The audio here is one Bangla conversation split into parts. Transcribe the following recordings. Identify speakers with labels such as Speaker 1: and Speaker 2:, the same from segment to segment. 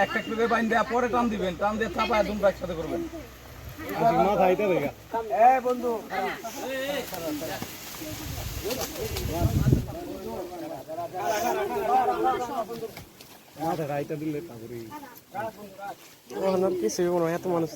Speaker 1: একটা বাইন দেওয়া পরে টান দিবেন, টান দিয়ে চাপায় দুটো একসাথে করবেন। বন্ধু রাইটা দিলে কিছু এত মানুষ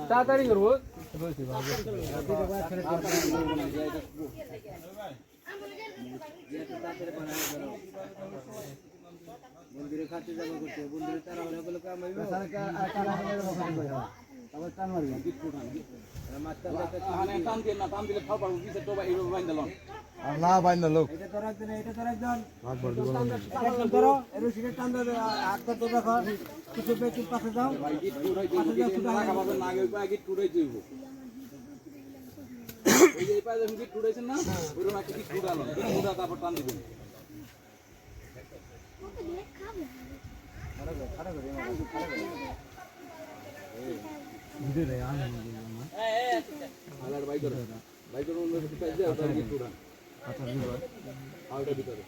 Speaker 1: তাড়াতাড়ি করবো মন্দিরে খাতে যাবো করতে মন্দিরে তারা হলে বলে টান মারবি টান দিয়ে না টান দিলে খাওয়া পারবো পিছের টোবা এইভাবে বাইন দিলাম না বাইন দিল এটা তোর একজন এটা তোর একজন ধরো রশিদের টান ধরে হাতটা তো রাখো কিছু বেশি পাশে যাও পাশে যাও শুধু লাগাবে না আগে পায়ে গিট টুরাই দিব এই যে পায়ে যখন গিট টুরাইছেন না ওইরকম একটা গিট টুরালো গিট টুরা তারপর টান দিবেন ভিডিও রে আনে আলার বাইক মধ্যে পিছাই দাও তার গিট টুরা আচ্ছা ভিডিও আউটা ভিতরে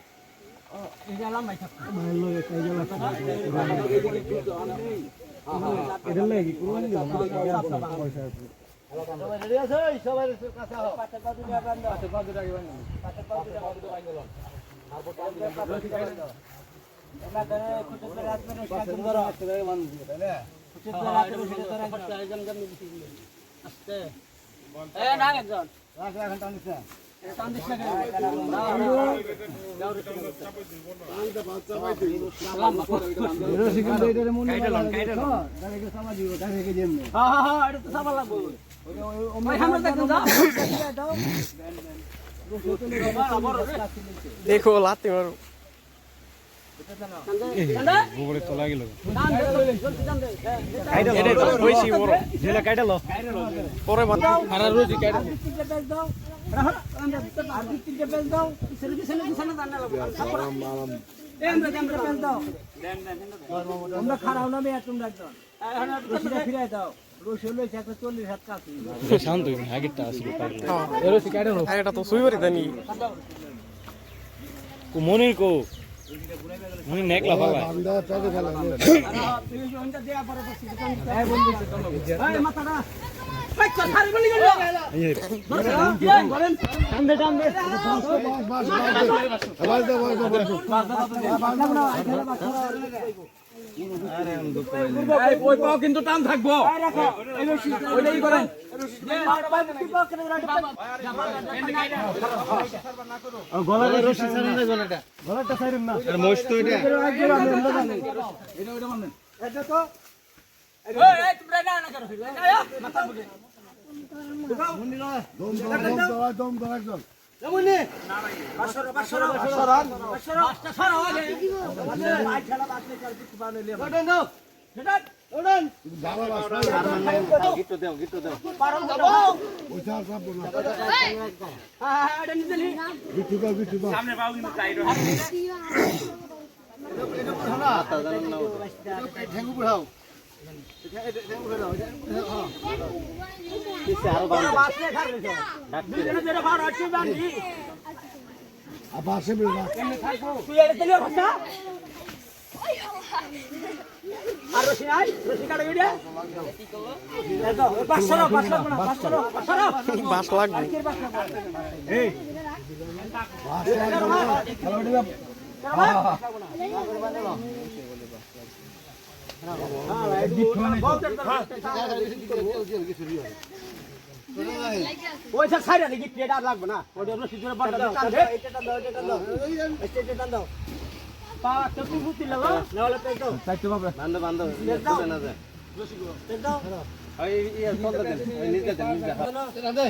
Speaker 1: এই জালাম ভাই থাক ভালো এই জালা এটা লাগি কোন পয়সা সবাই রেডি আছে সবাই কাছে আও পাতে পাতে বান্ধ পাতে পাতে আগে বান্ধ পাতে পাতে বান্ধ তারপর এটা ধরে খুঁজে করে আসবে না সুন্দর আছে বান্ধ তাই না খুঁজে করে আসবে সেটা ধরে একদম জম দিছি আস্তে এ না একজন রাখ ঘন্টা নিছে টান দিছ না আইটা বাচ্চা পাইতে রশি কিন্তু এটারে মনে কাইটা দাঁড়াকে সামা দিব দাঁড়াকে যেমনে হ্যাঁ এটা তো সামা লাগবে ওই আমরা দেখুন দাও দেখো লাতে মারো গোবরে তোলা গেল কাইটা এটা কইছি বড় জেলা কাইটা লো পরে বাতাও আর রোজি কাইটা দাও রাহ আমরা আর তিনটে বেল দাও পিছনে দাঁড়া লাগবে আমরা বেল দাও আমরা খারাও না মেয়ে তোমরা একদম রশিটা ফিরাই দাও রশি লইছে একটা 40 হাত কাছে শান্ত হই আগেরটা আসলে পারলো রশি কাইটা নো আগেরটা তো সুইবরি জানি কো মনির কো মনি নেকলা বাবা বান্দা চাঁদে ফেলা তুই ওইটা দেয়া পরে বসি এই বন্ধু এই মাথাটা ফাইট কর সারি বলি গেল এই বলেন টান দে আওয়াজ দাও আরে ওই পাও কিন্তু টান থাকবো ওইটাই করেন গলাটা রশি ছাড়েন না গলাটা ছাড়েন না আর মোষ তো এটা ওইটা মানেন এটা তো এই তোমরা না করো মাথা বুঝে দম একজন যেমনই না ভাই 500 রান 500 আগে ভাই খেলা বাকি কর কিছু বানে লে ওঠেন দাও সেটা ওঠেন বাবা গিট্টো দাও পারো দাও ওইটা সব না হ্যাঁ এটা নিতে নি গিট্টো দাও সামনে পাও কিন্তু টাইট হয় এটা না তা জানেন না ঠেঙ্গু পড়াও ঠেঙ্গু পড়াও হ্যাঁ কিসে আর বাসে খাবে দুজনে যেটা বার আছে জানি আবাসে বিনা কেমনে থাকবো তুই এটা চলিও ভাষা আর রশি নাই রশি কাটা গিয়ে দাও 500 বাস লাগবে এই বাস লাগবে ওইটা ছাইরা নাকি পেট আর লাগবে না ওটা রশি ধরে বাটা দাও এটা দাও পা তো বুঝতি লাগা না হলে পেট দাও চাইতে বাবা বান্ধ না যায় রশি গো পেট দাও এই ইয়া ফলটা দেন এই নিজে দেন এটা দে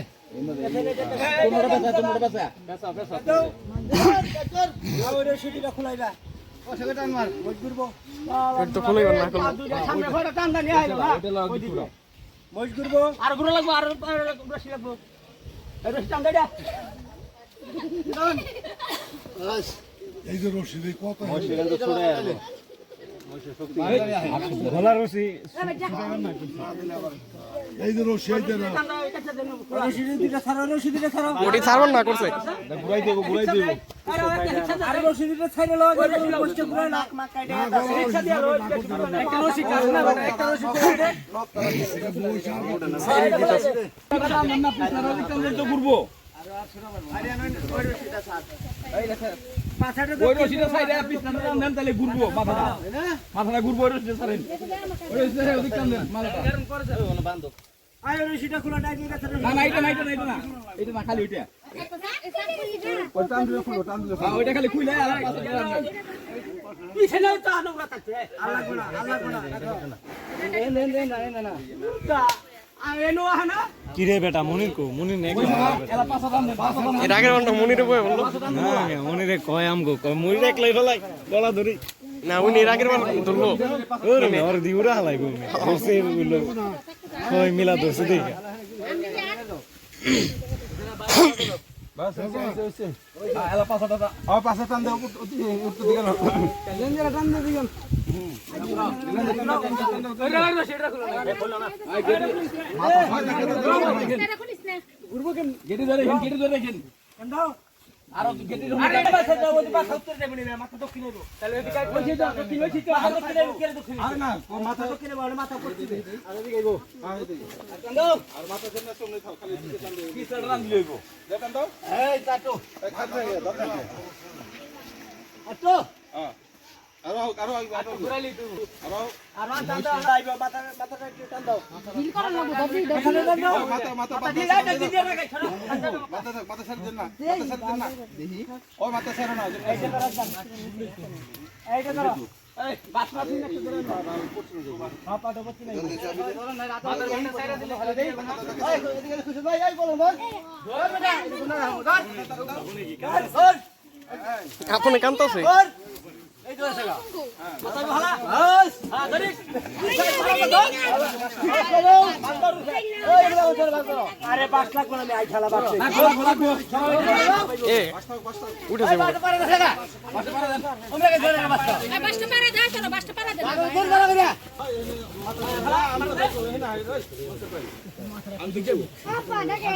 Speaker 1: তোমরা বাসা পেছা দাও ওই রশিটা খোলাইবা
Speaker 2: তো খুলে গেল না
Speaker 1: সামনে ঘরে টান্দা নিয়ে আইলো না মজ করবো আর গুলো লাগবো আর রশি লাগবো রশি টান্দা এটা
Speaker 3: এই যে রশি কত
Speaker 4: গলা রশি
Speaker 3: এই যে রশি এই যে
Speaker 2: ওটি ছাড়বেন না করছে
Speaker 4: ঘুরাই দেবো
Speaker 1: আরে রশি দিতে ছাইরে লও কষ্ট করে নাক মাক কাটে রিকশা দিয়া রোজ একটা রশি কাট না একটা রশি করে
Speaker 4: তো ঘুরবো ওই রশিটা সাইডে পিছনে নেন তাহলে ঘুরবো মাথাটা ঘুরবো ওই রশিটা ছাড়েন ওই রশিটা ওদিক টান দেন মালাটা
Speaker 1: আয় রশিটা খোলা ডাকি গেছে
Speaker 4: না না এটা না এটা না খালি ওইটা ওই টান দিলে খুলো ওইটা খালি খুলে আর পাশে টান
Speaker 1: পিছনে তো আনুরা থাকতে আল্লাহ গুনা না তা আইনো হানা
Speaker 4: কি রে বেটা মনির কো মনির নেই এলা পাশে টান দে
Speaker 2: এর আগের ঘন্টা মনিরে বই বললো
Speaker 4: না মনিরে কয় আমগো কয় মনির একলাই ফলাই গলা ধরি
Speaker 2: না উনি এর আগের বার ধরলো
Speaker 4: ওর দিউরা হালাই গো ওসে বললো কয় মিলা দোছে দেখে বাস এলা পাশে টান দে উত্তর দিকে না
Speaker 1: লেঞ্জরা টান দে দিগন
Speaker 4: গেটি ধরে রাখেন আর গেটি
Speaker 1: আরে বাসা দাও ওই বাসা উত্তর দেব না মাথা দক্ষিণ দেব তাহলে ওই দিকে কইছে দাও দক্ষিণ হইছে তো মাথা দক্ষিণ দেব কেন দক্ষিণ
Speaker 4: আরে না
Speaker 1: মাথা দক্ষিণে বলে মাথা করতে দে
Speaker 4: আর এদিকে আইবো
Speaker 1: দাও
Speaker 4: আর মাথা জন্য সামনে থাও খালি দিকে টান দে কি সাইড রান দিলে আইবো দেখেন তো
Speaker 1: এই তাতো
Speaker 4: খাতে দরকার
Speaker 1: আতো
Speaker 4: হ্যাঁ আরো
Speaker 1: ঘুরাইলি তুই
Speaker 4: আরো
Speaker 1: আর টান দাও আইবো মাথাটা একটু টান দাও
Speaker 5: ঢিল করা লাগবে দাবি
Speaker 1: এখানে টান দাও
Speaker 4: মাথা
Speaker 1: দিলা না দিলা না ছাড়ো
Speaker 4: মাথা সাইড দেন না দেখি ওই মাথা সাইড না
Speaker 1: এইটা ধরো এইটা ধরো এই বাসমাতি না একটু ধরো হ্যাঁ পাটো পড়ছি না মাথার ঘন্টা সাইরা দিলে ভালো দেই এই এদিকে খুশি ভাই এই বলো বল ধর বেটা ধর
Speaker 2: আপনি কান্তাছে
Speaker 1: ধর এই তো আছে গা মাথা ভালা বাস হ্যাঁ ধরিস আরে 5 লাখ মানে আই খেলা বাড়ছে
Speaker 2: এ উঠে যাবো
Speaker 1: পারে না লাগা আমরা কে ধরে না বাচ্চা
Speaker 5: বাসটা পারা যায় চলো বাসটা পারা যায়
Speaker 1: ধর ধর করিয়া
Speaker 5: আপা নাকি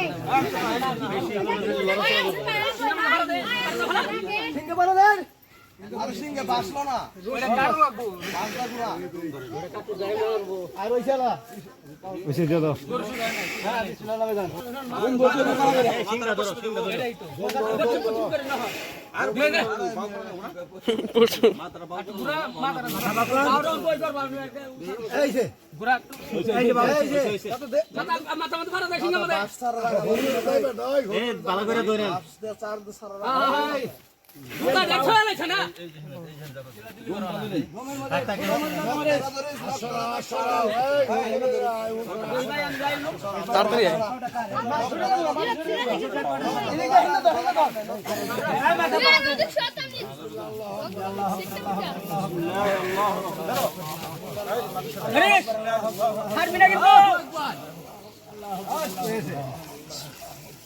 Speaker 1: সিংহে বলো দেন
Speaker 3: আর সিংহে বাসলো না
Speaker 1: ওটা কাটু লাগবো আর ওইছে না
Speaker 4: ওইসে দিয়ে দাও
Speaker 1: হ্যাঁ বিসমিল্লাহ নামে যান সিংহা ধরো এটাই তো আর বেনে পুরা মাথা বাউরন কই করবা এই যে পুরা এই যে বাবা এই যে মাথা মাথা মারা যায় সিংহা মাথা
Speaker 3: এই ভালো করে ধরেন চার সারা
Speaker 1: মুদা দেখছো আইছে না
Speaker 2: তাড়াতাড়ি আয়।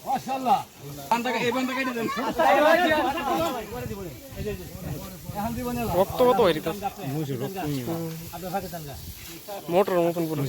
Speaker 4: মাশাআল্লাহ বান্দাকে এই বান্দা কেটে দেন
Speaker 2: রক্ত কত হয় রিতা মোটর মতন করে